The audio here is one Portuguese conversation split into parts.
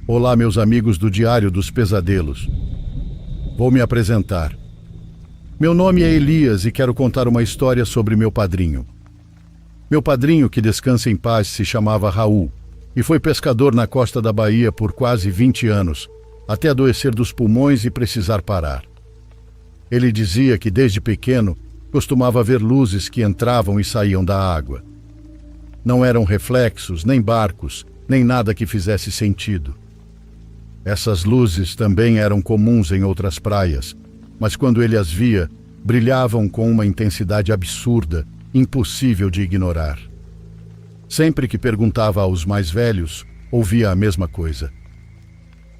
Olá, meus amigos do Diário dos Pesadelos. Vou me apresentar. Meu nome é Elias e quero contar uma história sobre meu padrinho. Meu padrinho, que descansa em paz, se chamava Raul e foi pescador na costa da Bahia por quase 20 anos, até adoecer dos pulmões e precisar parar. Ele dizia que desde pequeno costumava ver luzes que entravam e saíam da água. Não eram reflexos, nem barcos, nem nada que fizesse sentido. Essas luzes também eram comuns em outras praias, mas quando ele as via, brilhavam com uma intensidade absurda, impossível de ignorar. Sempre que perguntava aos mais velhos, ouvia a mesma coisa.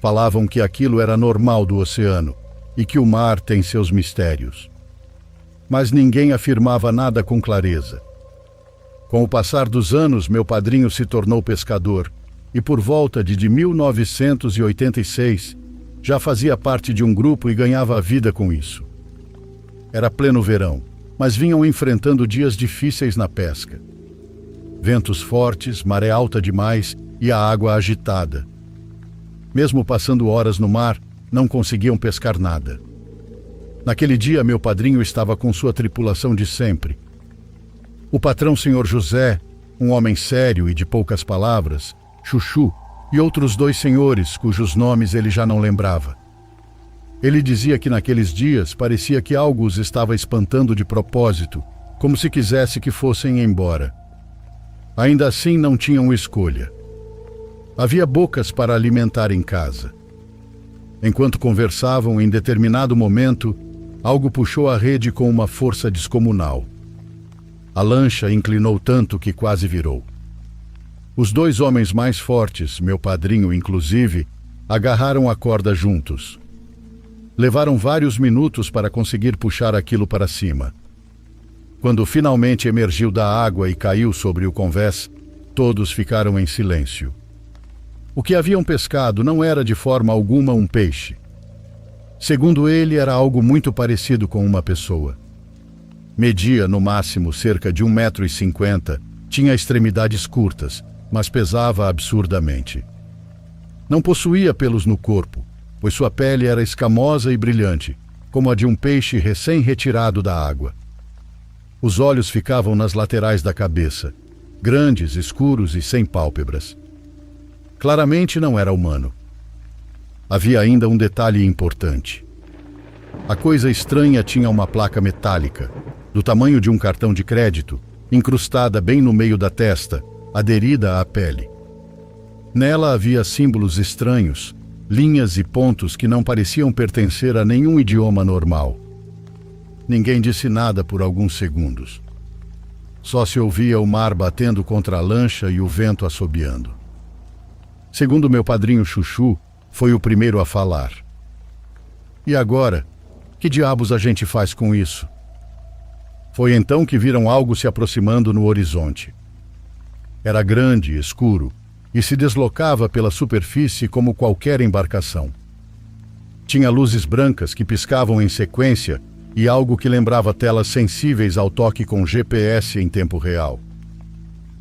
Falavam que aquilo era normal do oceano e que o mar tem seus mistérios. Mas ninguém afirmava nada com clareza. Com o passar dos anos, meu padrinho se tornou pescador e por volta de 1986 já fazia parte de um grupo e ganhava a vida com isso. Era pleno verão, mas vinham enfrentando dias difíceis na pesca. Ventos fortes, maré alta demais e a água agitada. Mesmo passando horas no mar, não conseguiam pescar nada. Naquele dia, meu padrinho estava com sua tripulação de sempre. O patrão Sr. José, um homem sério e de poucas palavras, Chuchu, e outros 2 senhores cujos nomes ele já não lembrava. Ele dizia que naqueles dias parecia que algo os estava espantando de propósito, como se quisesse que fossem embora. Ainda assim não tinham escolha. Havia bocas para alimentar em casa. Enquanto conversavam, em determinado momento, algo puxou a rede com uma força descomunal. A lancha inclinou tanto que quase virou. Os 2 homens mais fortes, meu padrinho inclusive, agarraram a corda juntos. Levaram vários minutos para conseguir puxar aquilo para cima. Quando finalmente emergiu da água e caiu sobre o convés, todos ficaram em silêncio. O que haviam pescado não era de forma alguma um peixe. Segundo ele, era algo muito parecido com uma pessoa. Media, no máximo, cerca de 1,50 m, tinha extremidades curtas, mas pesava absurdamente. Não possuía pelos no corpo, pois sua pele era escamosa e brilhante, como a de um peixe recém-retirado da água. Os olhos ficavam nas laterais da cabeça, grandes, escuros e sem pálpebras. Claramente não era humano. Havia ainda um detalhe importante. A coisa estranha tinha uma placa metálica, do tamanho de um cartão de crédito, incrustada bem no meio da testa, aderida à pele. Nela havia símbolos estranhos, linhas e pontos que não pareciam pertencer a nenhum idioma normal. Ninguém disse nada por alguns segundos. Só se ouvia o mar batendo contra a lancha e o vento assobiando. Segundo meu padrinho Chuchu, foi o primeiro a falar. E agora, que diabos a gente faz com isso? Foi então que viram algo se aproximando no horizonte. Era grande, escuro, e se deslocava pela superfície como qualquer embarcação. Tinha luzes brancas que piscavam em sequência e algo que lembrava telas sensíveis ao toque com GPS em tempo real.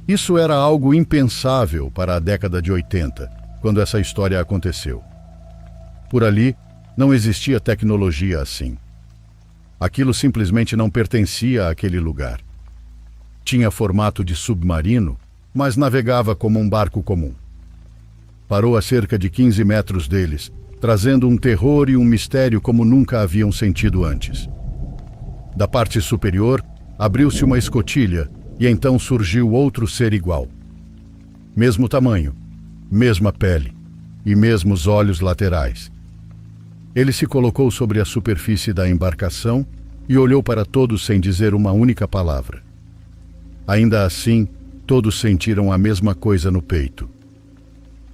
Isso era algo impensável para a década de 80, quando essa história aconteceu. Por ali, não existia tecnologia assim. Aquilo simplesmente não pertencia àquele lugar. Tinha formato de submarino, mas navegava como um barco comum. Parou a cerca de 15 metros deles, trazendo um terror e um mistério como nunca haviam sentido antes. Da parte superior, abriu-se uma escotilha e então surgiu outro ser igual. Mesmo tamanho, mesma pele e mesmos olhos laterais. Ele se colocou sobre a superfície da embarcação e olhou para todos sem dizer uma única palavra. Ainda assim, todos sentiram a mesma coisa no peito.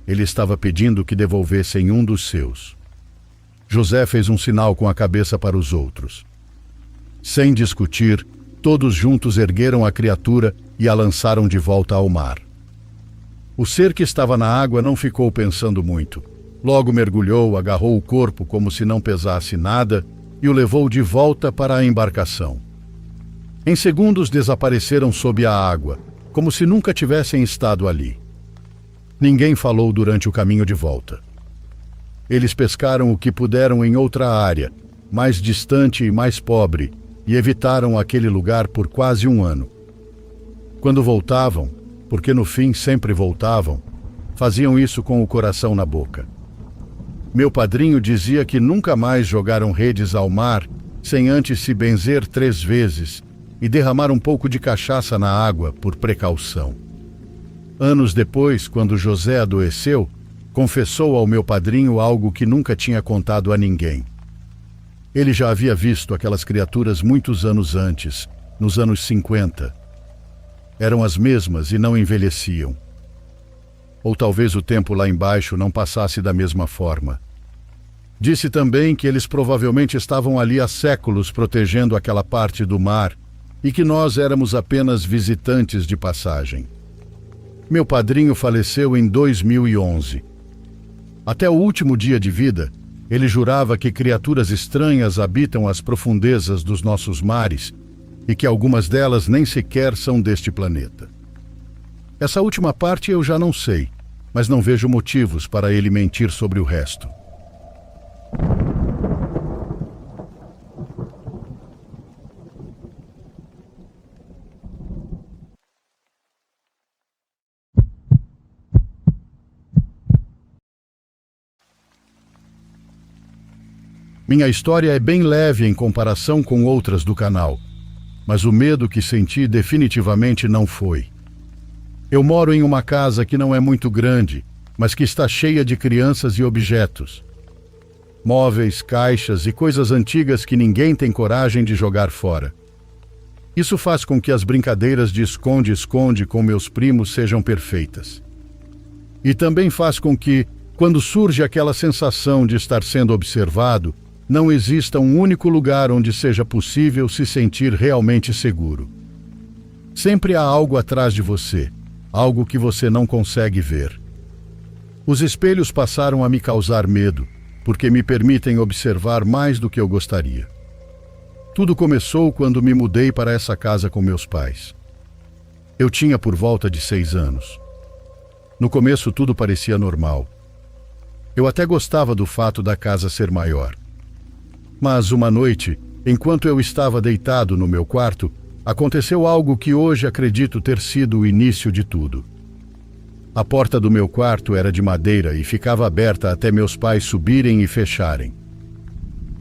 Ele estava pedindo que devolvessem um dos seus. José fez um sinal com a cabeça para os outros. Sem discutir, todos juntos ergueram a criatura e a lançaram de volta ao mar. O ser que estava na água não ficou pensando muito. Logo mergulhou, agarrou o corpo como se não pesasse nada e o levou de volta para a embarcação. Em segundos desapareceram sob a água, como se nunca tivessem estado ali. Ninguém falou durante o caminho de volta. Eles pescaram o que puderam em outra área, mais distante e mais pobre, e evitaram aquele lugar por quase um ano. Quando voltavam, porque no fim sempre voltavam, faziam isso com o coração na boca. Meu padrinho dizia que nunca mais jogaram redes ao mar sem antes se benzer 3 vezes e derramar um pouco de cachaça na água por precaução. Anos depois, quando José adoeceu, confessou ao meu padrinho algo que nunca tinha contado a ninguém. Ele já havia visto aquelas criaturas muitos anos antes, nos anos 50. Eram as mesmas e não envelheciam. Ou talvez o tempo lá embaixo não passasse da mesma forma. Disse também que eles provavelmente estavam ali há séculos protegendo aquela parte do mar e que nós éramos apenas visitantes de passagem. Meu padrinho faleceu em 2011. Até o último dia de vida, ele jurava que criaturas estranhas habitam as profundezas dos nossos mares e que algumas delas nem sequer são deste planeta. Essa última parte eu já não sei, mas não vejo motivos para ele mentir sobre o resto. Minha história é bem leve em comparação com outras do canal, mas o medo que senti definitivamente não foi. Eu moro em uma casa que não é muito grande, mas que está cheia de crianças e objetos. Móveis, caixas e coisas antigas que ninguém tem coragem de jogar fora. Isso faz com que as brincadeiras de esconde-esconde com meus primos sejam perfeitas. E também faz com que, quando surge aquela sensação de estar sendo observado, não exista um único lugar onde seja possível se sentir realmente seguro. Sempre há algo atrás de você, algo que você não consegue ver. Os espelhos passaram a me causar medo, porque me permitem observar mais do que eu gostaria. Tudo começou quando me mudei para essa casa com meus pais. Eu tinha por volta de 6 anos. No começo tudo parecia normal. Eu até gostava do fato da casa ser maior. Mas uma noite, enquanto eu estava deitado no meu quarto, aconteceu algo que hoje acredito ter sido o início de tudo. A porta do meu quarto era de madeira e ficava aberta até meus pais subirem e fecharem.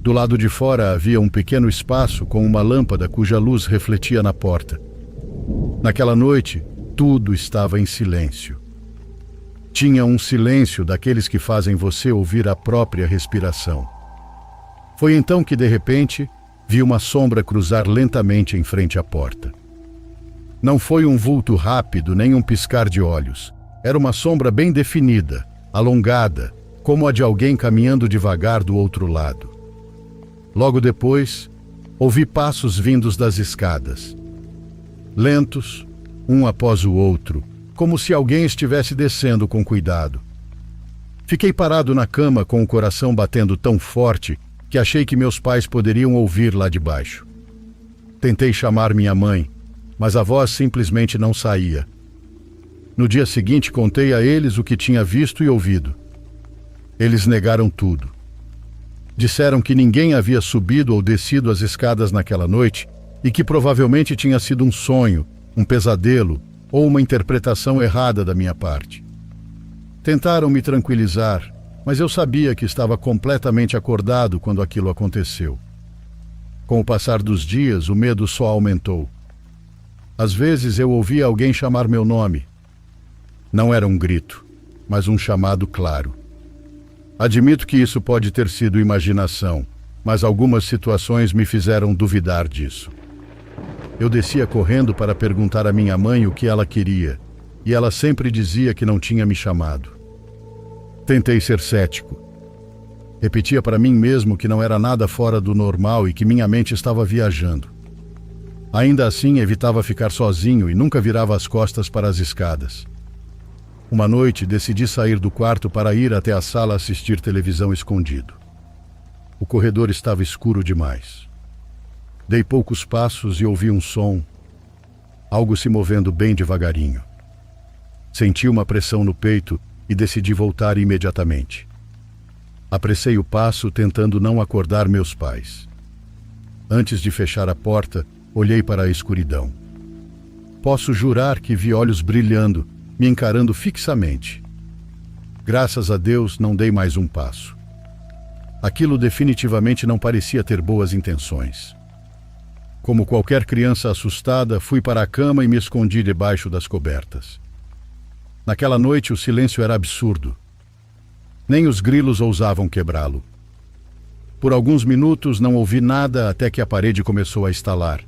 Do lado de fora havia um pequeno espaço com uma lâmpada cuja luz refletia na porta. Naquela noite, tudo estava em silêncio. Tinha um silêncio daqueles que fazem você ouvir a própria respiração. Foi então que, de repente, vi uma sombra cruzar lentamente em frente à porta. Não foi um vulto rápido nem um piscar de olhos. Era uma sombra bem definida, alongada, como a de alguém caminhando devagar do outro lado. Logo depois, ouvi passos vindos das escadas. Lentos, um após o outro, como se alguém estivesse descendo com cuidado. Fiquei parado na cama com o coração batendo tão forte que achei que meus pais poderiam ouvir lá de baixo. Tentei chamar minha mãe, mas a voz simplesmente não saía. No dia seguinte contei a eles o que tinha visto e ouvido. Eles negaram tudo. Disseram que ninguém havia subido ou descido as escadas naquela noite e que provavelmente tinha sido um sonho, um pesadelo ou uma interpretação errada da minha parte. Tentaram me tranquilizar, mas eu sabia que estava completamente acordado quando aquilo aconteceu. Com o passar dos dias, o medo só aumentou. Às vezes eu ouvia alguém chamar meu nome. Não era um grito, mas um chamado claro. Admito que isso pode ter sido imaginação, mas algumas situações me fizeram duvidar disso. Eu descia correndo para perguntar à minha mãe o que ela queria, e ela sempre dizia que não tinha me chamado. Tentei ser cético. Repetia para mim mesmo que não era nada fora do normal e que minha mente estava viajando. Ainda assim, evitava ficar sozinho e nunca virava as costas para as escadas. Uma noite, decidi sair do quarto para ir até a sala assistir televisão escondido. O corredor estava escuro demais. Dei poucos passos e ouvi um som, algo se movendo bem devagarinho. Senti uma pressão no peito e decidi voltar imediatamente. Apressei o passo, tentando não acordar meus pais. Antes de fechar a porta, olhei para a escuridão. Posso jurar que vi olhos brilhando, me encarando fixamente. Graças a Deus, não dei mais um passo. Aquilo definitivamente não parecia ter boas intenções. Como qualquer criança assustada, fui para a cama e me escondi debaixo das cobertas. Naquela noite, o silêncio era absurdo. Nem os grilos ousavam quebrá-lo. Por alguns minutos não ouvi nada até que a parede começou a estalar.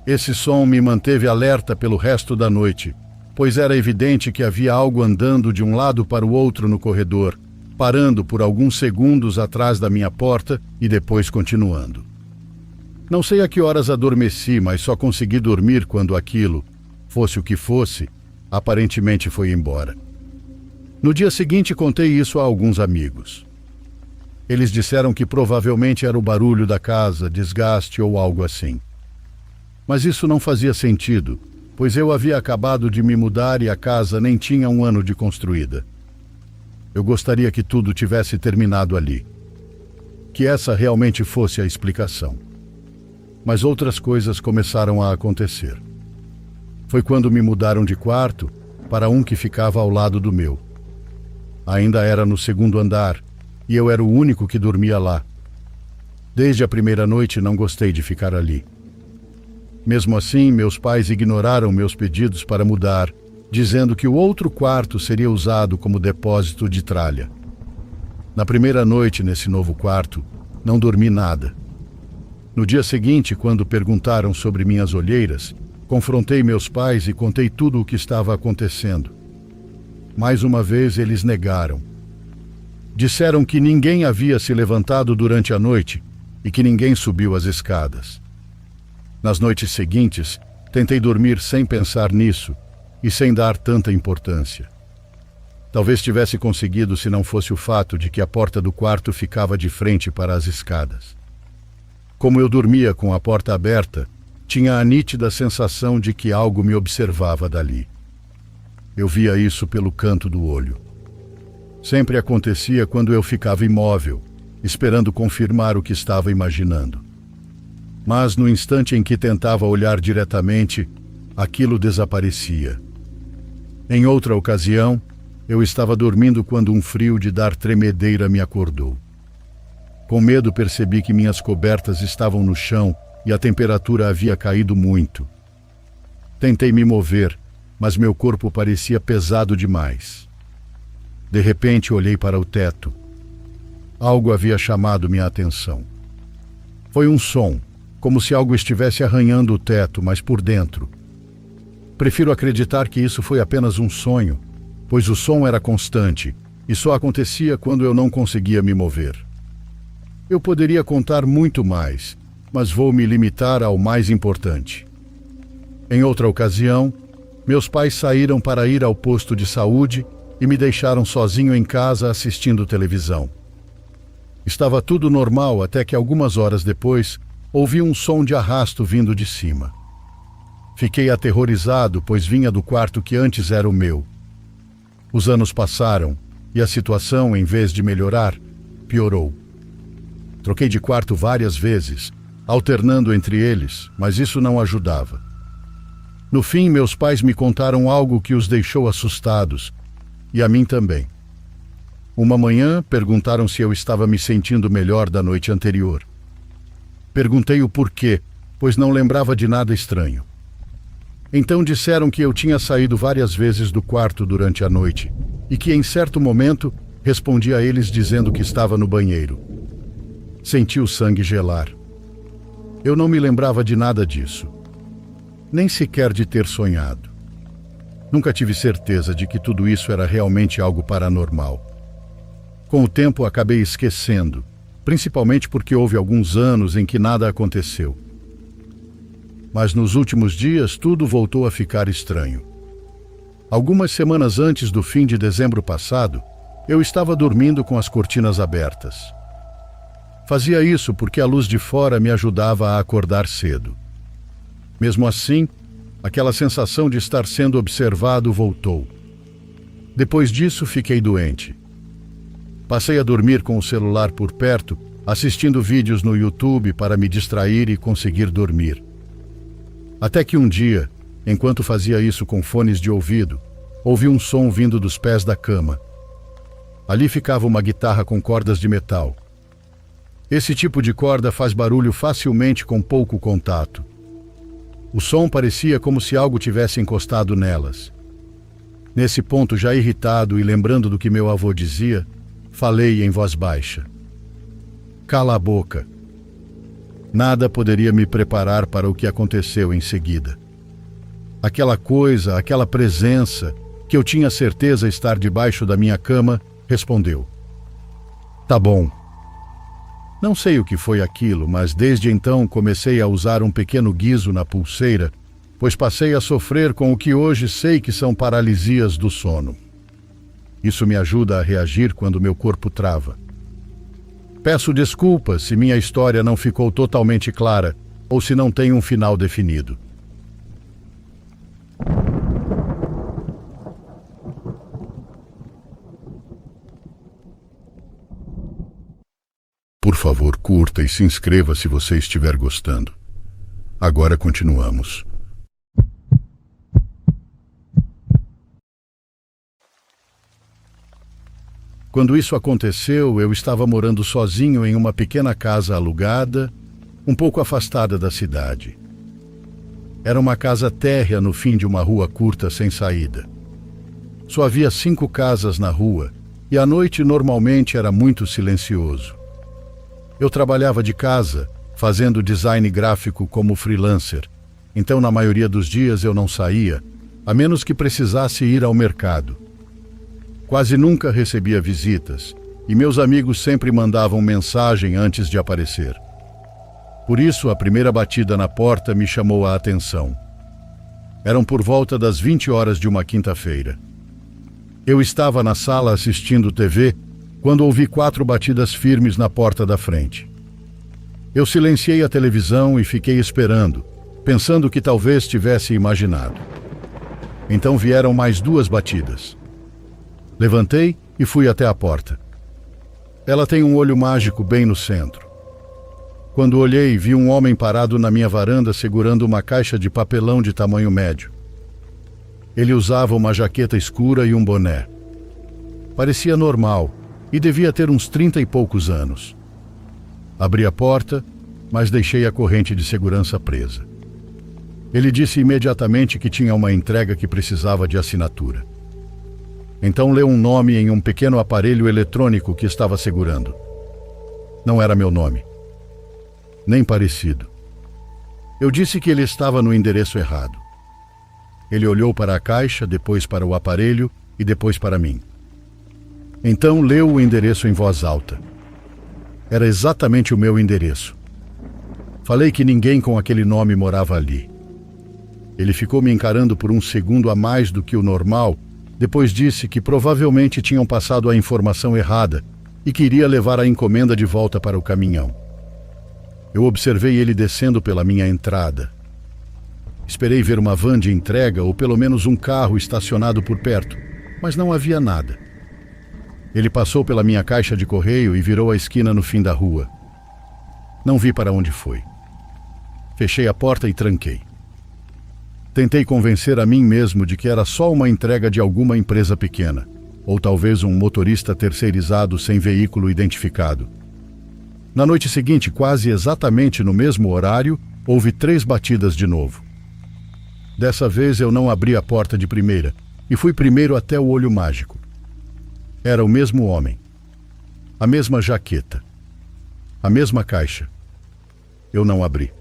Esse som me manteve alerta pelo resto da noite, pois era evidente que havia algo andando de um lado para o outro no corredor, parando por alguns segundos atrás da minha porta e depois continuando. Não sei a que horas adormeci, mas só consegui dormir quando aquilo, fosse o que fosse, aparentemente foi embora. No dia seguinte contei isso a alguns amigos. Eles disseram que provavelmente era o barulho da casa, desgaste ou algo assim. Mas isso não fazia sentido, pois eu havia acabado de me mudar e a casa nem tinha um ano de construída. Eu gostaria que tudo tivesse terminado ali. Que essa realmente fosse a explicação. Mas outras coisas começaram a acontecer. Foi quando me mudaram de quarto para um que ficava ao lado do meu. Ainda era no segundo andar, e eu era o único que dormia lá. Desde a primeira noite não gostei de ficar ali. Mesmo assim, meus pais ignoraram meus pedidos para mudar, dizendo que o outro quarto seria usado como depósito de tralha. Na primeira noite nesse novo quarto, não dormi nada. No dia seguinte, quando perguntaram sobre minhas olheiras, confrontei meus pais e contei tudo o que estava acontecendo. Mais uma vez, eles negaram. Disseram que ninguém havia se levantado durante a noite e que ninguém subiu as escadas. Nas noites seguintes, tentei dormir sem pensar nisso e sem dar tanta importância. Talvez tivesse conseguido se não fosse o fato de que a porta do quarto ficava de frente para as escadas. Como eu dormia com a porta aberta, tinha a nítida sensação de que algo me observava dali. Eu via isso pelo canto do olho. Sempre acontecia quando eu ficava imóvel, esperando confirmar o que estava imaginando. Mas no instante em que tentava olhar diretamente, aquilo desaparecia. Em outra ocasião, eu estava dormindo quando um frio de dar tremedeira me acordou. Com medo percebi que minhas cobertas estavam no chão e a temperatura havia caído muito. Tentei me mover, mas meu corpo parecia pesado demais. De repente olhei para o teto. Algo havia chamado minha atenção. Foi um som, como se algo estivesse arranhando o teto, mas por dentro. Prefiro acreditar que isso foi apenas um sonho, pois o som era constante e só acontecia quando eu não conseguia me mover. Eu poderia contar muito mais, mas vou me limitar ao mais importante. Em outra ocasião, meus pais saíram para ir ao posto de saúde e me deixaram sozinho em casa assistindo televisão. Estava tudo normal até que algumas horas depois ouvi um som de arrasto vindo de cima. Fiquei aterrorizado, pois vinha do quarto que antes era o meu. Os anos passaram e a situação, em vez de melhorar, piorou. Troquei de quarto várias vezes, alternando entre eles, mas isso não ajudava. No fim, meus pais me contaram algo que os deixou assustados, e a mim também. Uma manhã, perguntaram se eu estava me sentindo melhor da noite anterior. Perguntei o porquê, pois não lembrava de nada estranho. Então disseram que eu tinha saído várias vezes do quarto durante a noite e que, em certo momento, respondi a eles dizendo que estava no banheiro. Senti o sangue gelar. Eu não me lembrava de nada disso, nem sequer de ter sonhado. Nunca tive certeza de que tudo isso era realmente algo paranormal. Com o tempo, acabei esquecendo, principalmente porque houve alguns anos em que nada aconteceu. Mas nos últimos dias, tudo voltou a ficar estranho. Algumas semanas antes do fim de dezembro passado, eu estava dormindo com as cortinas abertas. Fazia isso porque a luz de fora me ajudava a acordar cedo. Mesmo assim, aquela sensação de estar sendo observado voltou. Depois disso, fiquei doente. Passei a dormir com o celular por perto, assistindo vídeos no YouTube para me distrair e conseguir dormir. Até que um dia, enquanto fazia isso com fones de ouvido, ouvi um som vindo dos pés da cama. Ali ficava uma guitarra com cordas de metal. Esse tipo de corda faz barulho facilmente com pouco contato. O som parecia como se algo tivesse encostado nelas. Nesse ponto, já irritado e lembrando do que meu avô dizia, falei em voz baixa: "Cala a boca." Nada poderia me preparar para o que aconteceu em seguida. Aquela coisa, aquela presença, que eu tinha certeza estar debaixo da minha cama, respondeu: "Tá bom." Não sei o que foi aquilo, mas desde então comecei a usar um pequeno guiso na pulseira, pois passei a sofrer com o que hoje sei que são paralisias do sono. Isso me ajuda a reagir quando meu corpo trava. Peço desculpas se minha história não ficou totalmente clara ou se não tem um final definido. Por favor, curta e se inscreva se você estiver gostando. Agora continuamos. Quando isso aconteceu, eu estava morando sozinho em uma pequena casa alugada, um pouco afastada da cidade. Era uma casa térrea no fim de uma rua curta sem saída. Só havia 5 casas na rua e à noite normalmente era muito silencioso. Eu trabalhava de casa, fazendo design gráfico como freelancer, então na maioria dos dias eu não saía, a menos que precisasse ir ao mercado. Quase nunca recebia visitas, e meus amigos sempre mandavam mensagem antes de aparecer. Por isso, a primeira batida na porta me chamou a atenção. Eram por volta das 20 horas de uma quinta-feira. Eu estava na sala assistindo TV, quando ouvi 4 batidas firmes na porta da frente. Eu silenciei a televisão e fiquei esperando, pensando que talvez tivesse imaginado. Então vieram mais 2 batidas. Levantei e fui até a porta. Ela tem um olho mágico bem no centro. Quando olhei, vi um homem parado na minha varanda segurando uma caixa de papelão de tamanho médio. Ele usava uma jaqueta escura e um boné. Parecia normal e devia ter uns 30 e poucos anos. Abri a porta, mas deixei a corrente de segurança presa. Ele disse imediatamente que tinha uma entrega que precisava de assinatura. Então leu um nome em um pequeno aparelho eletrônico que estava segurando. Não era meu nome. Nem parecido. Eu disse que ele estava no endereço errado. Ele olhou para a caixa, depois para o aparelho e depois para mim. Então leu o endereço em voz alta. Era exatamente o meu endereço. Falei que ninguém com aquele nome morava ali. Ele ficou me encarando por um segundo a mais do que o normal, depois disse que provavelmente tinham passado a informação errada e que iria levar a encomenda de volta para o caminhão. Eu observei ele descendo pela minha entrada. Esperei ver uma van de entrega ou pelo menos um carro estacionado por perto, mas não havia nada. Ele passou pela minha caixa de correio e virou a esquina no fim da rua. Não vi para onde foi. Fechei a porta e tranquei. Tentei convencer a mim mesmo de que era só uma entrega de alguma empresa pequena, ou talvez um motorista terceirizado sem veículo identificado. Na noite seguinte, quase exatamente no mesmo horário, houve 3 batidas de novo. Dessa vez eu não abri a porta de primeira e fui primeiro até o olho mágico. Era o mesmo homem, a mesma jaqueta, a mesma caixa. Eu não abri.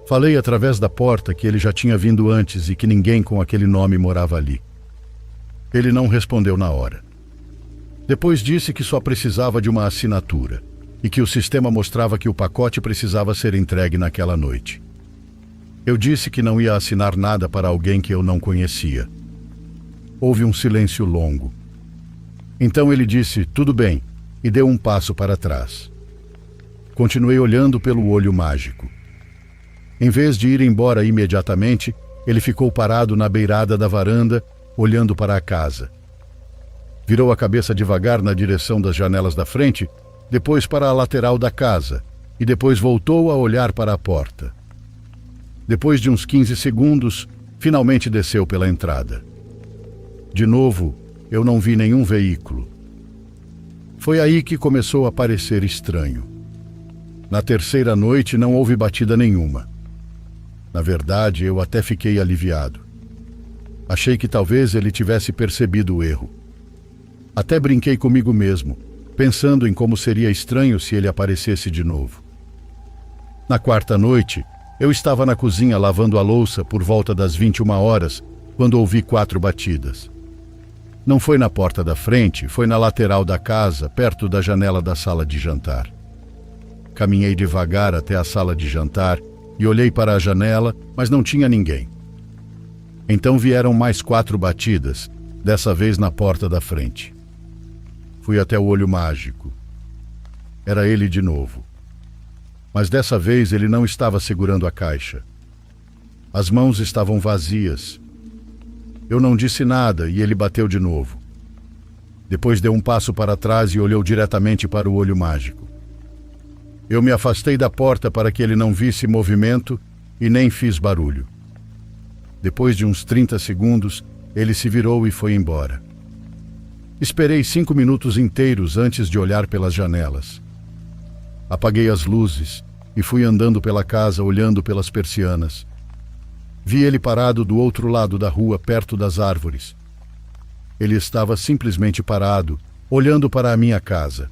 Falei através da porta que ele já tinha vindo antes e que ninguém com aquele nome morava ali. Ele não respondeu na hora. Depois disse que só precisava de uma assinatura e que o sistema mostrava que o pacote precisava ser entregue naquela noite. Eu disse que não ia assinar nada para alguém que eu não conhecia. Houve um silêncio longo. Então ele disse, tudo bem, e deu um passo para trás. Continuei olhando pelo olho mágico. Em vez de ir embora imediatamente, ele ficou parado na beirada da varanda, olhando para a casa. Virou a cabeça devagar na direção das janelas da frente, depois para a lateral da casa, e depois voltou a olhar para a porta. Depois de uns 15 segundos, finalmente desceu pela entrada. De novo, eu não vi nenhum veículo. Foi aí que começou a parecer estranho. Na terceira noite não houve batida nenhuma. Na verdade, eu até fiquei aliviado. Achei que talvez ele tivesse percebido o erro. Até brinquei comigo mesmo, pensando em como seria estranho se ele aparecesse de novo. Na quarta noite, eu estava na cozinha lavando a louça por volta das 21 horas, quando ouvi 4 batidas. Não foi na porta da frente, foi na lateral da casa, perto da janela da sala de jantar. Caminhei devagar até a sala de jantar e olhei para a janela, mas não tinha ninguém. Então vieram mais 4 batidas, dessa vez na porta da frente. Fui até o olho mágico. Era ele de novo. Mas dessa vez ele não estava segurando a caixa. As mãos estavam vazias. Eu não disse nada e ele bateu de novo. Depois deu um passo para trás e olhou diretamente para o olho mágico. Eu me afastei da porta para que ele não visse movimento e nem fiz barulho. Depois de uns 30 segundos, ele se virou e foi embora. Esperei 5 minutos inteiros antes de olhar pelas janelas. Apaguei as luzes e fui andando pela casa olhando pelas persianas. Vi ele parado do outro lado da rua, perto das árvores. Ele estava simplesmente parado, olhando para a minha casa.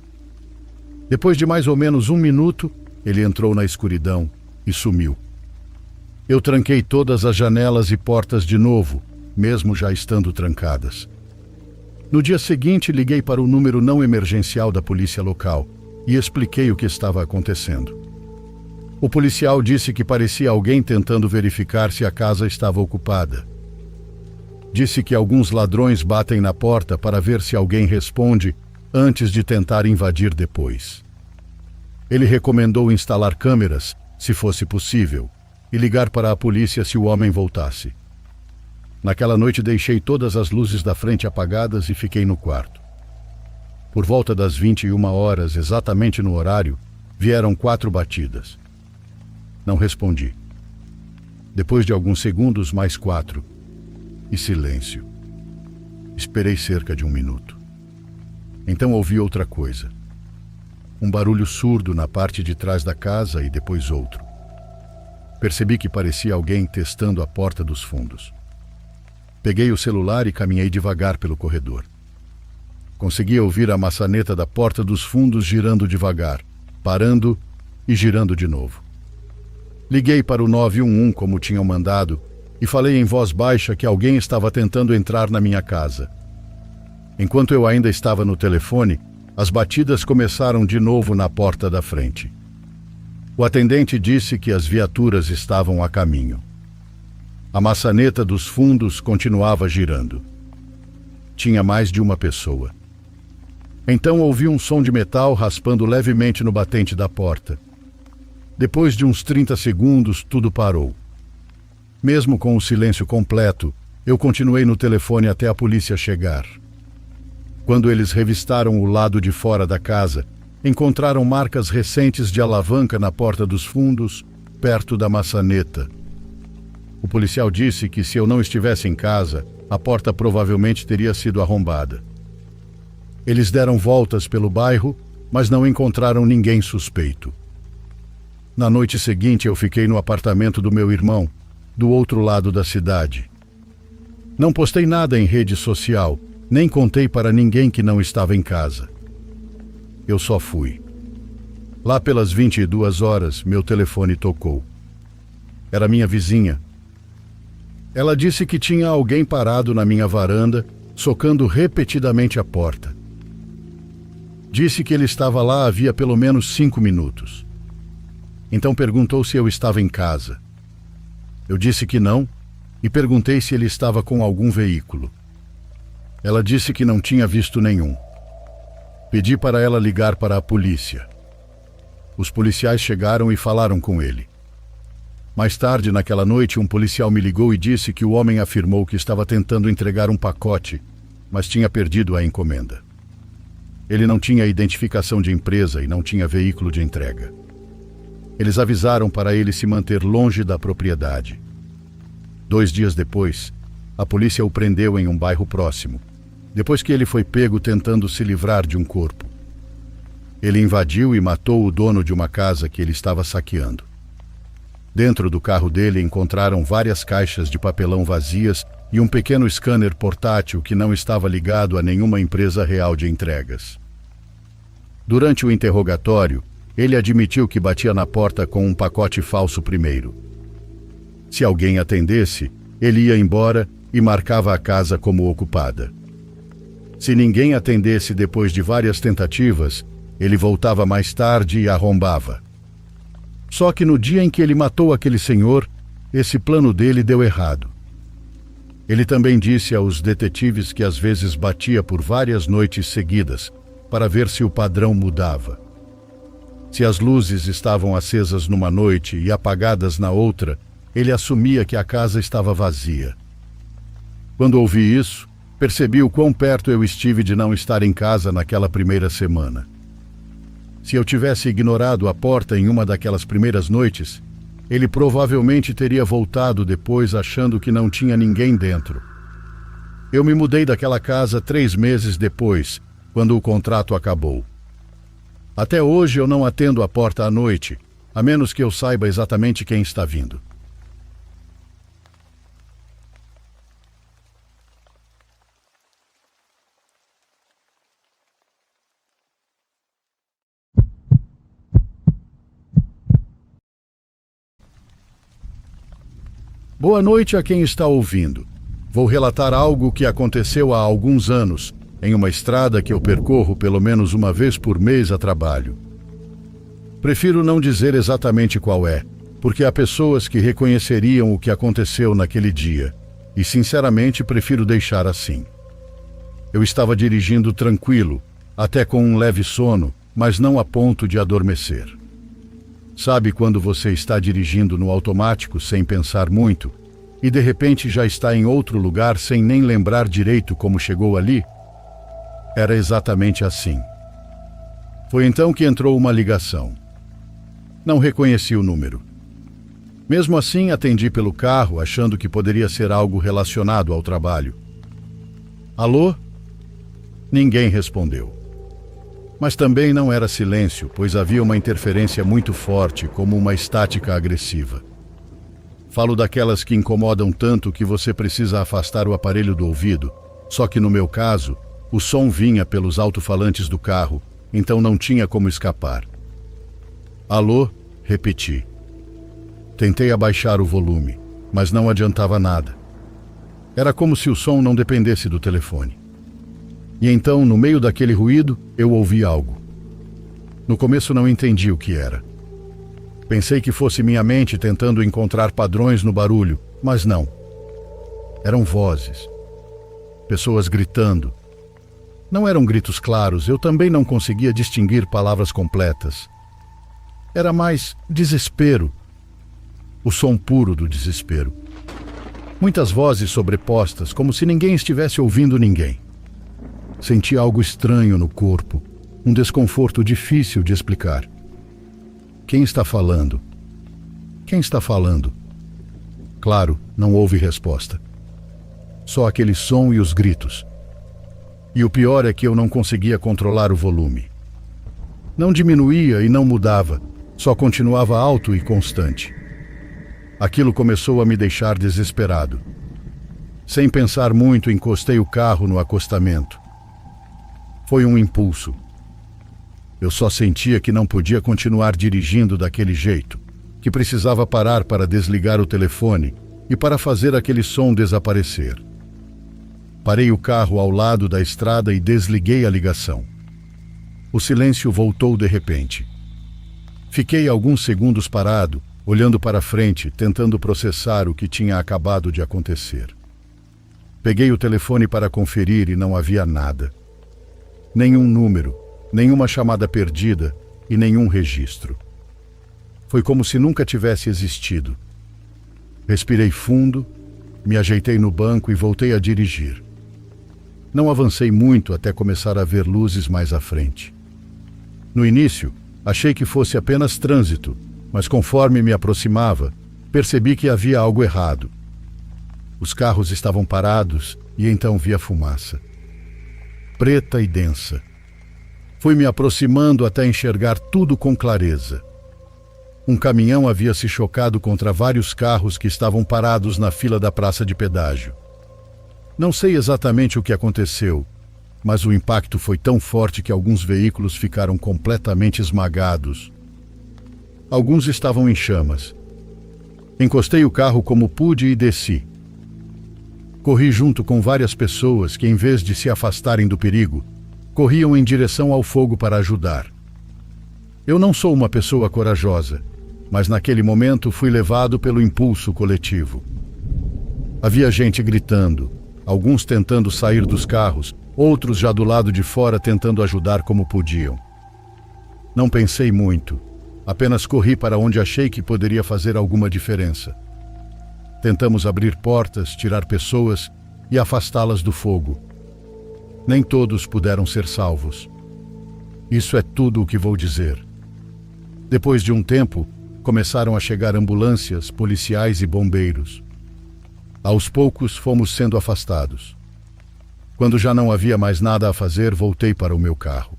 Depois de mais ou menos 1 minuto, ele entrou na escuridão e sumiu. Eu tranquei todas as janelas e portas de novo, mesmo já estando trancadas. No dia seguinte, liguei para o número não emergencial da polícia local e expliquei o que estava acontecendo. O policial disse que parecia alguém tentando verificar se a casa estava ocupada. Disse que alguns ladrões batem na porta para ver se alguém responde antes de tentar invadir depois. Ele recomendou instalar câmeras, se fosse possível, e ligar para a polícia se o homem voltasse. Naquela noite deixei todas as luzes da frente apagadas e fiquei no quarto. Por volta das 21 horas, exatamente no horário, vieram 4 batidas. Não respondi. Depois de alguns segundos, mais 4. E silêncio. Esperei cerca de 1 minuto. Então ouvi outra coisa. Um barulho surdo na parte de trás da casa e depois outro. Percebi que parecia alguém testando a porta dos fundos. Peguei o celular e caminhei devagar pelo corredor. Consegui ouvir a maçaneta da porta dos fundos girando devagar, parando e girando de novo. Liguei para o 911 como tinham mandado e falei em voz baixa que alguém estava tentando entrar na minha casa. Enquanto eu ainda estava no telefone, as batidas começaram de novo na porta da frente. O atendente disse que as viaturas estavam a caminho. A maçaneta dos fundos continuava girando. Tinha mais de uma pessoa. Então ouvi um som de metal raspando levemente no batente da porta. Depois de uns 30 segundos, tudo parou. Mesmo com o silêncio completo, eu continuei no telefone até a polícia chegar. Quando eles revistaram o lado de fora da casa, encontraram marcas recentes de alavanca na porta dos fundos, perto da maçaneta. O policial disse que se eu não estivesse em casa, a porta provavelmente teria sido arrombada. Eles deram voltas pelo bairro, mas não encontraram ninguém suspeito. Na noite seguinte, eu fiquei no apartamento do meu irmão, do outro lado da cidade. Não postei nada em rede social, nem contei para ninguém que não estava em casa. Eu só fui. Lá pelas 22 horas, meu telefone tocou. Era minha vizinha. Ela disse que tinha alguém parado na minha varanda, socando repetidamente a porta. Disse que ele estava lá havia pelo menos 5 minutos. Então perguntou se eu estava em casa. Eu disse que não e perguntei se ele estava com algum veículo. Ela disse que não tinha visto nenhum. Pedi para ela ligar para a polícia. Os policiais chegaram e falaram com ele. Mais tarde, naquela noite, um policial me ligou e disse que o homem afirmou que estava tentando entregar um pacote mas tinha perdido a encomenda. Ele não tinha identificação de empresa e não tinha veículo de entrega. Eles avisaram para ele se manter longe da propriedade. 2 dias depois, a polícia o prendeu em um bairro próximo, depois que ele foi pego tentando se livrar de um corpo. Ele invadiu e matou o dono de uma casa que ele estava saqueando. Dentro do carro dele encontraram várias caixas de papelão vazias e um pequeno scanner portátil que não estava ligado a nenhuma empresa real de entregas. Durante o interrogatório, ele admitiu que batia na porta com um pacote falso primeiro. Se alguém atendesse, ele ia embora e marcava a casa como ocupada. Se ninguém atendesse depois de várias tentativas, ele voltava mais tarde e arrombava. Só que no dia em que ele matou aquele senhor, esse plano dele deu errado. Ele também disse aos detetives que às vezes batia por várias noites seguidas para ver se o padrão mudava. Se as luzes estavam acesas numa noite e apagadas na outra, ele assumia que a casa estava vazia. Quando ouvi isso, percebi o quão perto eu estive de não estar em casa naquela primeira semana. Se eu tivesse ignorado a porta em uma daquelas primeiras noites, ele provavelmente teria voltado depois achando que não tinha ninguém dentro. Eu me mudei daquela casa 3 meses depois, quando o contrato acabou. Até hoje eu não atendo a porta à noite, a menos que eu saiba exatamente quem está vindo. Boa noite a quem está ouvindo. Vou relatar algo que aconteceu há alguns anos, em uma estrada que eu percorro pelo menos uma vez por mês a trabalho. Prefiro não dizer exatamente qual é, porque há pessoas que reconheceriam o que aconteceu naquele dia, e sinceramente prefiro deixar assim. Eu estava dirigindo tranquilo, até com um leve sono, mas não a ponto de adormecer. Sabe quando você está dirigindo no automático sem pensar muito e de repente já está em outro lugar sem nem lembrar direito como chegou ali? Era exatamente assim. Foi então que entrou uma ligação. Não reconheci o número. Mesmo assim, atendi pelo carro, achando que poderia ser algo relacionado ao trabalho. Alô? Ninguém respondeu. Mas também não era silêncio, pois havia uma interferência muito forte, como uma estática agressiva. Falo daquelas que incomodam tanto que você precisa afastar o aparelho do ouvido, só que no meu caso, o som vinha pelos alto-falantes do carro, então não tinha como escapar. Alô? Repeti. Tentei abaixar o volume, mas não adiantava nada. Era como se o som não dependesse do telefone. E então, no meio daquele ruído, eu ouvi algo. No começo não entendi o que era. Pensei que fosse minha mente tentando encontrar padrões no barulho, mas não. Eram vozes. Pessoas gritando. Não eram gritos claros, eu também não conseguia distinguir palavras completas. Era mais desespero. O som puro do desespero. Muitas vozes sobrepostas, como se ninguém estivesse ouvindo ninguém. Senti algo estranho no corpo, um desconforto difícil de explicar. Quem está falando? Quem está falando? Claro, não houve resposta. Só aquele som e os gritos. E o pior é que eu não conseguia controlar o volume. Não diminuía e não mudava, só continuava alto e constante. Aquilo começou a me deixar desesperado. Sem pensar muito, encostei o carro no acostamento. Foi um impulso. Eu só sentia que não podia continuar dirigindo daquele jeito, que precisava parar para desligar o telefone e para fazer aquele som desaparecer. Parei o carro ao lado da estrada e desliguei a ligação. O silêncio voltou de repente. Fiquei alguns segundos parado, olhando para frente, tentando processar o que tinha acabado de acontecer. Peguei o telefone para conferir e não havia nada. Nenhum número, nenhuma chamada perdida e nenhum registro. Foi como se nunca tivesse existido. Respirei fundo, me ajeitei no banco e voltei a dirigir. Não avancei muito até começar a ver luzes mais à frente. No início, achei que fosse apenas trânsito, mas conforme me aproximava, percebi que havia algo errado. Os carros estavam parados e então vi a fumaça. Preta e densa. Fui me aproximando até enxergar tudo com clareza. Um caminhão havia se chocado contra vários carros que estavam parados na fila da praça de pedágio. Não sei exatamente o que aconteceu, mas o impacto foi tão forte que alguns veículos ficaram completamente esmagados. Alguns estavam em chamas. Encostei o carro como pude e desci. Corri junto com várias pessoas que, em vez de se afastarem do perigo, corriam em direção ao fogo para ajudar. Eu não sou uma pessoa corajosa, mas naquele momento fui levado pelo impulso coletivo. Havia gente gritando, alguns tentando sair dos carros, outros já do lado de fora tentando ajudar como podiam. Não pensei muito, apenas corri para onde achei que poderia fazer alguma diferença. Tentamos abrir portas, tirar pessoas e afastá-las do fogo. Nem todos puderam ser salvos. Isso é tudo o que vou dizer. Depois de um tempo, começaram a chegar ambulâncias, policiais e bombeiros. Aos poucos fomos sendo afastados. Quando já não havia mais nada a fazer, voltei para o meu carro.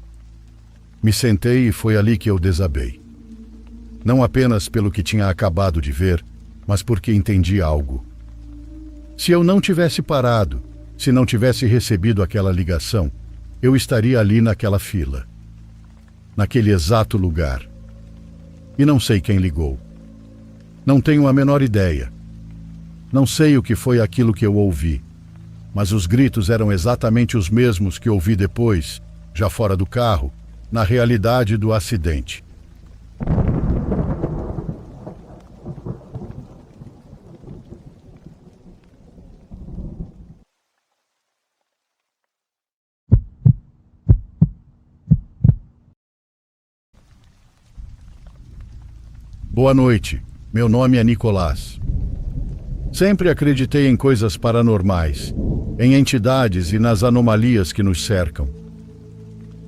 Me sentei e foi ali que eu desabei. Não apenas pelo que tinha acabado de ver, mas porque entendi algo. Se eu não tivesse parado, se não tivesse recebido aquela ligação, eu estaria ali naquela fila, naquele exato lugar. E não sei quem ligou. Não tenho a menor ideia. Não sei o que foi aquilo que eu ouvi, mas os gritos eram exatamente os mesmos que ouvi depois, já fora do carro, na realidade do acidente. Boa noite, meu nome é Nicolás. Sempre acreditei em coisas paranormais, em entidades e nas anomalias que nos cercam.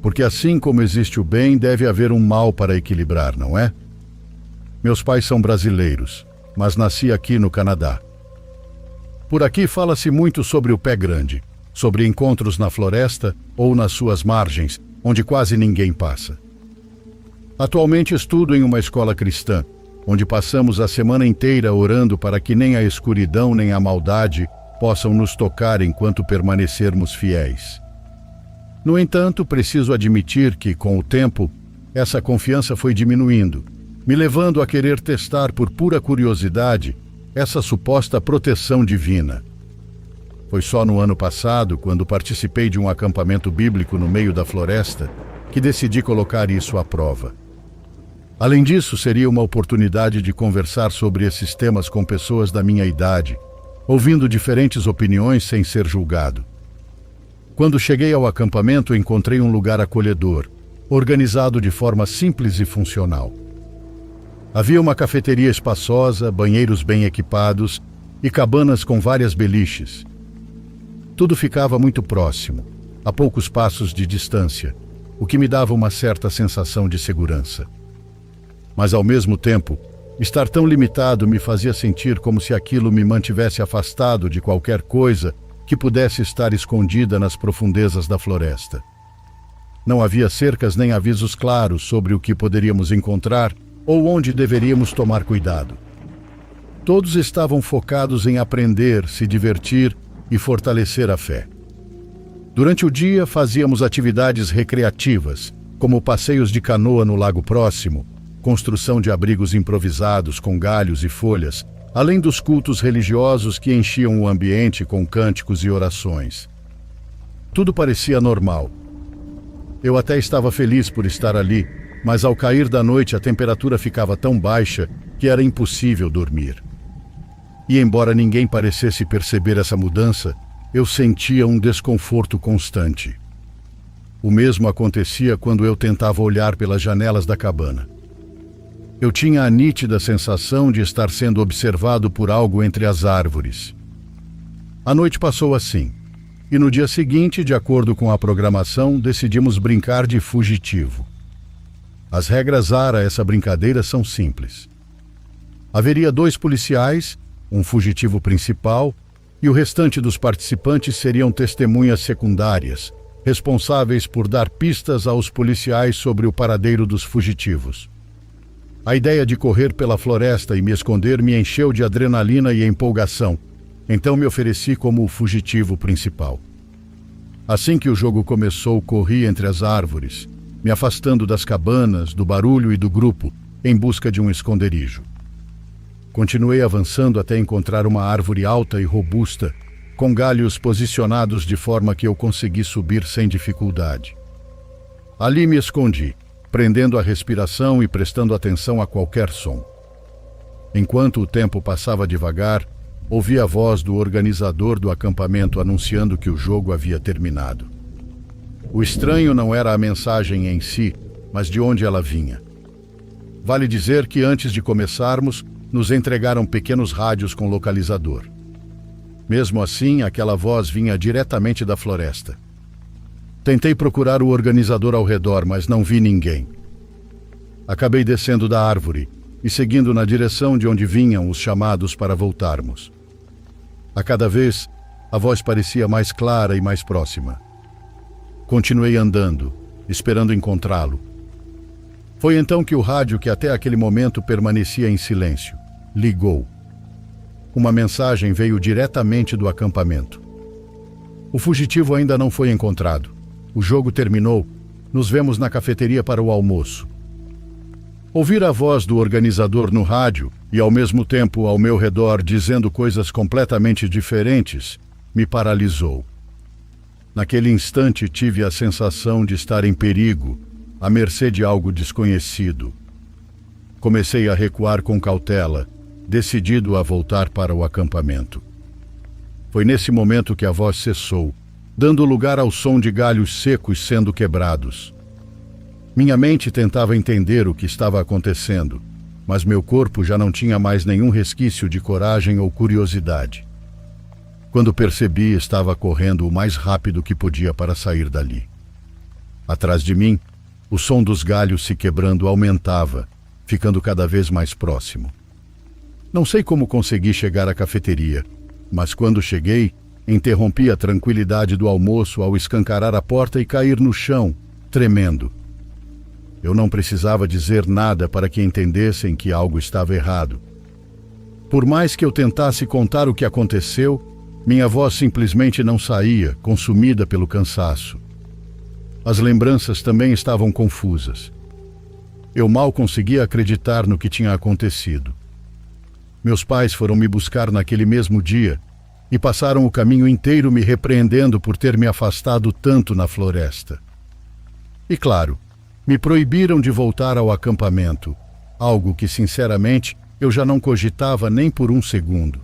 Porque assim como existe o bem, deve haver um mal para equilibrar, não é? Meus pais são brasileiros, mas nasci aqui no Canadá. Por aqui fala-se muito sobre o pé grande, sobre encontros na floresta ou nas suas margens, onde quase ninguém passa. Atualmente estudo em uma escola cristã, onde passamos a semana inteira orando para que nem a escuridão nem a maldade possam nos tocar enquanto permanecermos fiéis. No entanto, preciso admitir que, com o tempo, essa confiança foi diminuindo, me levando a querer testar por pura curiosidade essa suposta proteção divina. Foi só no ano passado, quando participei de um acampamento bíblico no meio da floresta, que decidi colocar isso à prova. Além disso, seria uma oportunidade de conversar sobre esses temas com pessoas da minha idade, ouvindo diferentes opiniões sem ser julgado. Quando cheguei ao acampamento, encontrei um lugar acolhedor, organizado de forma simples e funcional. Havia uma cafeteria espaçosa, banheiros bem equipados e cabanas com várias beliches. Tudo ficava muito próximo, a poucos passos de distância, o que me dava uma certa sensação de segurança. Mas, ao mesmo tempo, estar tão limitado me fazia sentir como se aquilo me mantivesse afastado de qualquer coisa que pudesse estar escondida nas profundezas da floresta. Não havia cercas nem avisos claros sobre o que poderíamos encontrar ou onde deveríamos tomar cuidado. Todos estavam focados em aprender, se divertir e fortalecer a fé. Durante o dia, fazíamos atividades recreativas, como passeios de canoa no lago próximo, construção de abrigos improvisados com galhos e folhas, além dos cultos religiosos que enchiam o ambiente com cânticos e orações. Tudo parecia normal. Eu até estava feliz por estar ali, mas ao cair da noite a temperatura ficava tão baixa que era impossível dormir. E embora ninguém parecesse perceber essa mudança, eu sentia um desconforto constante. O mesmo acontecia quando eu tentava olhar pelas janelas da cabana. Eu tinha a nítida sensação de estar sendo observado por algo entre as árvores. A noite passou assim. e no dia seguinte, de acordo com a programação, decidimos brincar de fugitivo. As regras a essa brincadeira são simples. Haveria 2 policiais, um fugitivo principal, e o restante dos participantes seriam testemunhas secundárias, responsáveis por dar pistas aos policiais sobre o paradeiro dos fugitivos. A ideia de correr pela floresta e me esconder me encheu de adrenalina e empolgação, então me ofereci como o fugitivo principal. Assim que o jogo começou, corri entre as árvores, me afastando das cabanas, do barulho e do grupo, em busca de um esconderijo. Continuei avançando até encontrar uma árvore alta e robusta, com galhos posicionados de forma que eu consegui subir sem dificuldade. Ali me escondi, prendendo a respiração e prestando atenção a qualquer som. Enquanto o tempo passava devagar, ouvi a voz do organizador do acampamento anunciando que o jogo havia terminado. O estranho não era a mensagem em si, mas de onde ela vinha. Vale dizer que antes de começarmos, nos entregaram pequenos rádios com localizador. Mesmo assim, aquela voz vinha diretamente da floresta. Tentei procurar o organizador ao redor, mas não vi ninguém. Acabei descendo da árvore e seguindo na direção de onde vinham os chamados para voltarmos. A cada vez, a voz parecia mais clara e mais próxima. Continuei andando, esperando encontrá-lo. Foi então que o rádio, que até aquele momento permanecia em silêncio, ligou. Uma mensagem veio diretamente do acampamento. O fugitivo ainda não foi encontrado. O jogo terminou. Nos vemos na cafeteria para o almoço. Ouvir a voz do organizador no rádio e, ao mesmo tempo, ao meu redor dizendo coisas completamente diferentes, me paralisou. Naquele instante tive a sensação de estar em perigo, à mercê de algo desconhecido. Comecei a recuar com cautela, decidido a voltar para o acampamento. Foi nesse momento que a voz cessou, dando lugar ao som de galhos secos sendo quebrados. Minha mente tentava entender o que estava acontecendo, mas meu corpo já não tinha mais nenhum resquício de coragem ou curiosidade. Quando percebi, estava correndo o mais rápido que podia para sair dali. Atrás de mim, o som dos galhos se quebrando aumentava, ficando cada vez mais próximo. Não sei como consegui chegar à cafeteria, mas quando cheguei, interrompi a tranquilidade do almoço ao escancarar a porta e cair no chão, tremendo. Eu não precisava dizer nada para que entendessem que algo estava errado. Por mais que eu tentasse contar o que aconteceu, minha voz simplesmente não saía, consumida pelo cansaço. As lembranças também estavam confusas. Eu mal conseguia acreditar no que tinha acontecido. Meus pais foram me buscar naquele mesmo dia e passaram o caminho inteiro me repreendendo por ter me afastado tanto na floresta. E claro, me proibiram de voltar ao acampamento, algo que, sinceramente, eu já não cogitava nem por um segundo.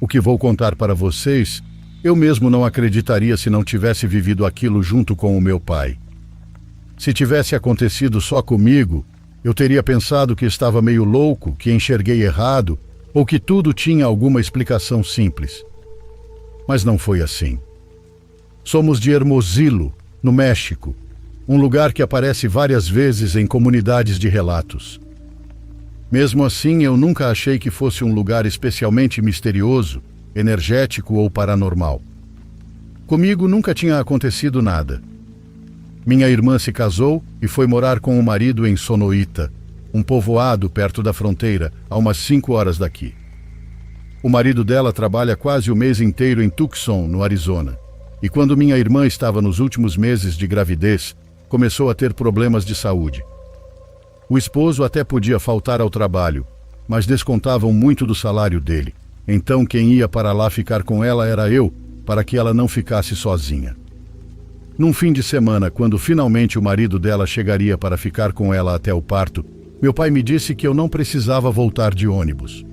O que vou contar para vocês, eu mesmo não acreditaria se não tivesse vivido aquilo junto com o meu pai. Se tivesse acontecido só comigo, eu teria pensado que estava meio louco, que enxerguei errado, ou que tudo tinha alguma explicação simples. Mas não foi assim. Somos de Hermosillo, no México, um lugar que aparece várias vezes em comunidades de relatos. Mesmo assim, eu nunca achei que fosse um lugar especialmente misterioso, energético ou paranormal. Comigo nunca tinha acontecido nada. Minha irmã se casou e foi morar com o marido em Sonoita, um povoado perto da fronteira, a umas 5 horas daqui. O marido dela trabalha quase o mês inteiro em Tucson, no Arizona. E quando minha irmã estava nos últimos meses de gravidez, começou a ter problemas de saúde. O esposo até podia faltar ao trabalho, mas descontavam muito do salário dele. Então quem ia para lá ficar com ela era eu, para que ela não ficasse sozinha. Num fim de semana, quando finalmente o marido dela chegaria para ficar com ela até o parto, meu pai me disse que eu não precisava voltar de ônibus.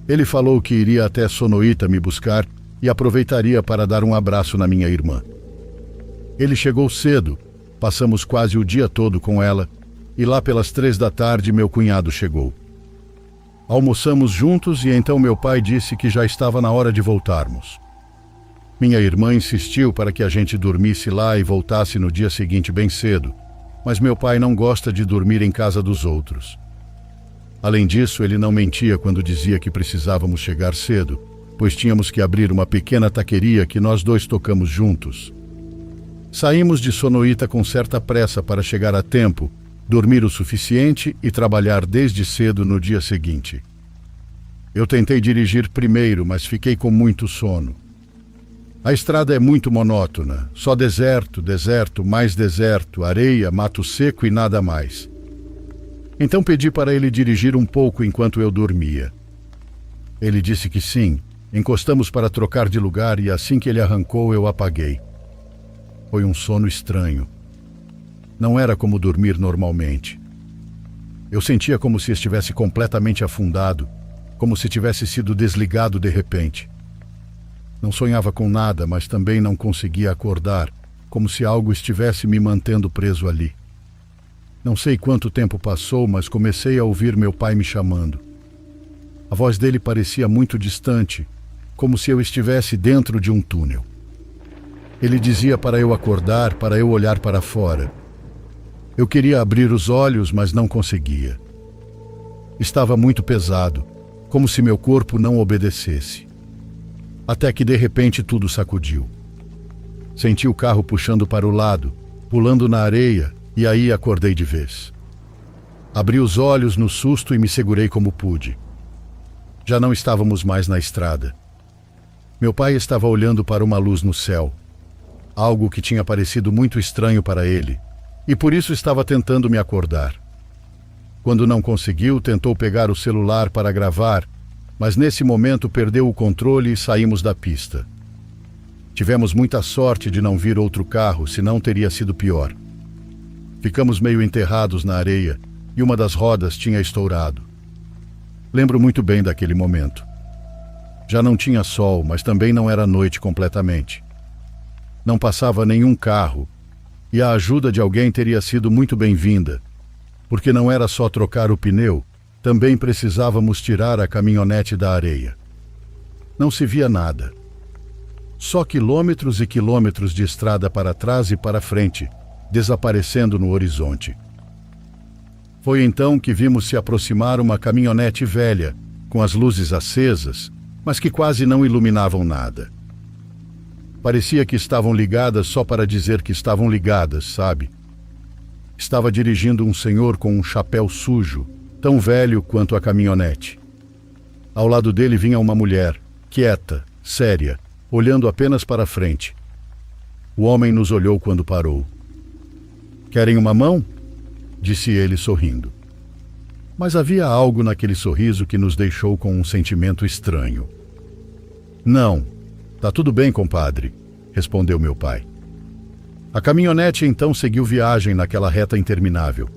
Ele falou que iria até Sonoita me buscar e aproveitaria para dar um abraço na minha irmã. Ele chegou cedo, passamos quase o dia todo com ela, e lá pelas 3 da tarde meu cunhado chegou. Almoçamos juntos e então meu pai disse que já estava na hora de voltarmos. Minha irmã insistiu para que a gente dormisse lá e voltasse no dia seguinte bem cedo, mas meu pai não gosta de dormir em casa dos outros. Além disso, ele não mentia quando dizia que precisávamos chegar cedo, pois tínhamos que abrir uma pequena taqueria que nós dois tocamos juntos. Saímos de Sonoita com certa pressa para chegar a tempo, dormir o suficiente e trabalhar desde cedo no dia seguinte. Eu tentei dirigir primeiro, mas fiquei com muito sono. A estrada é muito monótona, só deserto, deserto, mais deserto, areia, mato seco e nada mais. Então pedi para ele dirigir um pouco enquanto eu dormia. Ele disse que sim, encostamos para trocar de lugar e assim que ele arrancou eu apaguei. Foi um sono estranho. Não era como dormir normalmente. Eu sentia como se estivesse completamente afundado, como se tivesse sido desligado de repente. Não sonhava com nada, mas também não conseguia acordar, como se algo estivesse me mantendo preso ali. Não sei quanto tempo passou, mas comecei a ouvir meu pai me chamando. A voz dele parecia muito distante, como se eu estivesse dentro de um túnel. Ele dizia para eu acordar, para eu olhar para fora. Eu queria abrir os olhos, mas não conseguia. Estava muito pesado, como se meu corpo não obedecesse. Até que de repente tudo sacudiu. Senti o carro puxando para o lado, pulando na areia, e aí acordei de vez. Abri os olhos no susto e me segurei como pude. Já não estávamos mais na estrada. Meu pai estava olhando para uma luz no céu, algo que tinha parecido muito estranho para ele, e por isso estava tentando me acordar. Quando não conseguiu, tentou pegar o celular para gravar, mas nesse momento perdeu o controle e saímos da pista. Tivemos muita sorte de não vir outro carro, senão teria sido pior. Ficamos meio enterrados na areia e uma das rodas tinha estourado. Lembro muito bem daquele momento. Já não tinha sol, mas também não era noite completamente. Não passava nenhum carro e a ajuda de alguém teria sido muito bem-vinda, porque não era só trocar o pneu, também precisávamos tirar a caminhonete da areia. Não se via nada. Só quilômetros e quilômetros de estrada para trás e para frente, desaparecendo no horizonte. Foi então que vimos se aproximar uma caminhonete velha, com as luzes acesas, mas que quase não iluminavam nada. Parecia que estavam ligadas só para dizer que estavam ligadas, sabe? Estava dirigindo um senhor com um chapéu sujo, tão velho quanto a caminhonete. Ao lado dele vinha uma mulher, quieta, séria, olhando apenas para frente. O homem nos olhou quando parou. "Querem uma mão?" disse ele sorrindo. Mas havia algo naquele sorriso que nos deixou com um sentimento estranho. "Não, tá tudo bem, compadre", respondeu meu pai. A caminhonete então seguiu viagem naquela reta interminável.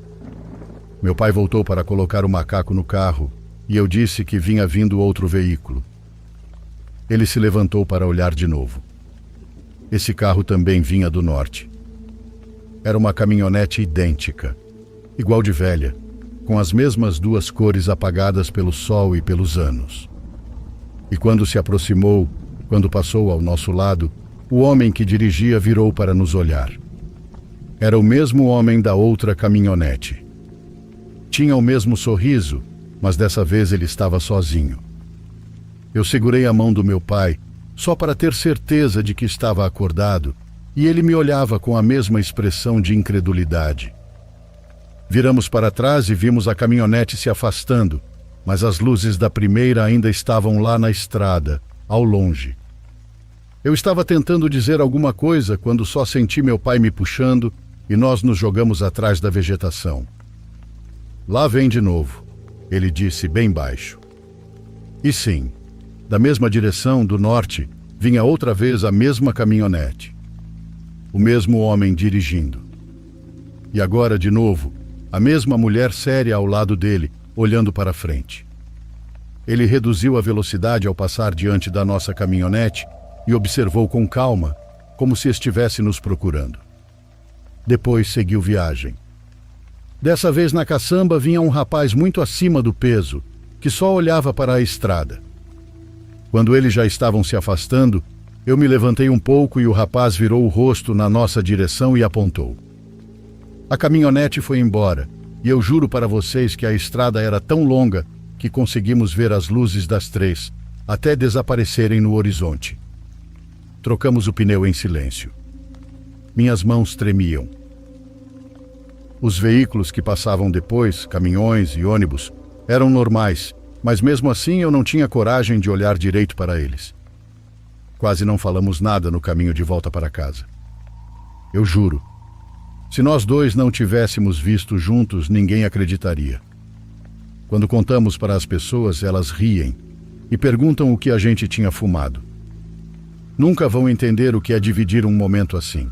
Meu pai voltou para colocar o macaco no carro e eu disse que vinha vindo outro veículo. Ele se levantou para olhar de novo. Esse carro também vinha do norte. Era uma caminhonete idêntica, igual de velha, com as mesmas duas cores apagadas pelo sol e pelos anos. E quando se aproximou, quando passou ao nosso lado, o homem que dirigia virou para nos olhar. Era o mesmo homem da outra caminhonete. Tinha o mesmo sorriso, mas dessa vez ele estava sozinho. Eu segurei a mão do meu pai, só para ter certeza de que estava acordado, e ele me olhava com a mesma expressão de incredulidade. Viramos para trás e vimos a caminhonete se afastando, mas as luzes da primeira ainda estavam lá na estrada, ao longe. Eu estava tentando dizer alguma coisa quando só senti meu pai me puxando e nós nos jogamos atrás da vegetação. "Lá vem de novo", ele disse bem baixo. E sim, da mesma direção, do norte, vinha outra vez a mesma caminhonete. O mesmo homem dirigindo. E agora, de novo, a mesma mulher séria ao lado dele, olhando para frente. Ele reduziu a velocidade ao passar diante da nossa caminhonete e observou com calma, como se estivesse nos procurando. Depois seguiu viagem. Dessa vez na caçamba vinha um rapaz muito acima do peso, que só olhava para a estrada. Quando eles já estavam se afastando, eu me levantei um pouco e o rapaz virou o rosto na nossa direção e apontou. A caminhonete foi embora, e eu juro para vocês que a estrada era tão longa que conseguimos ver as luzes das 3, até desaparecerem no horizonte. Trocamos o pneu em silêncio. Minhas mãos tremiam. Os veículos que passavam depois, caminhões e ônibus, eram normais, mas mesmo assim eu não tinha coragem de olhar direito para eles. Quase não falamos nada no caminho de volta para casa. Eu juro, se nós dois não tivéssemos visto juntos, ninguém acreditaria. Quando contamos para as pessoas, elas riem e perguntam o que a gente tinha fumado. Nunca vão entender o que é dividir um momento assim.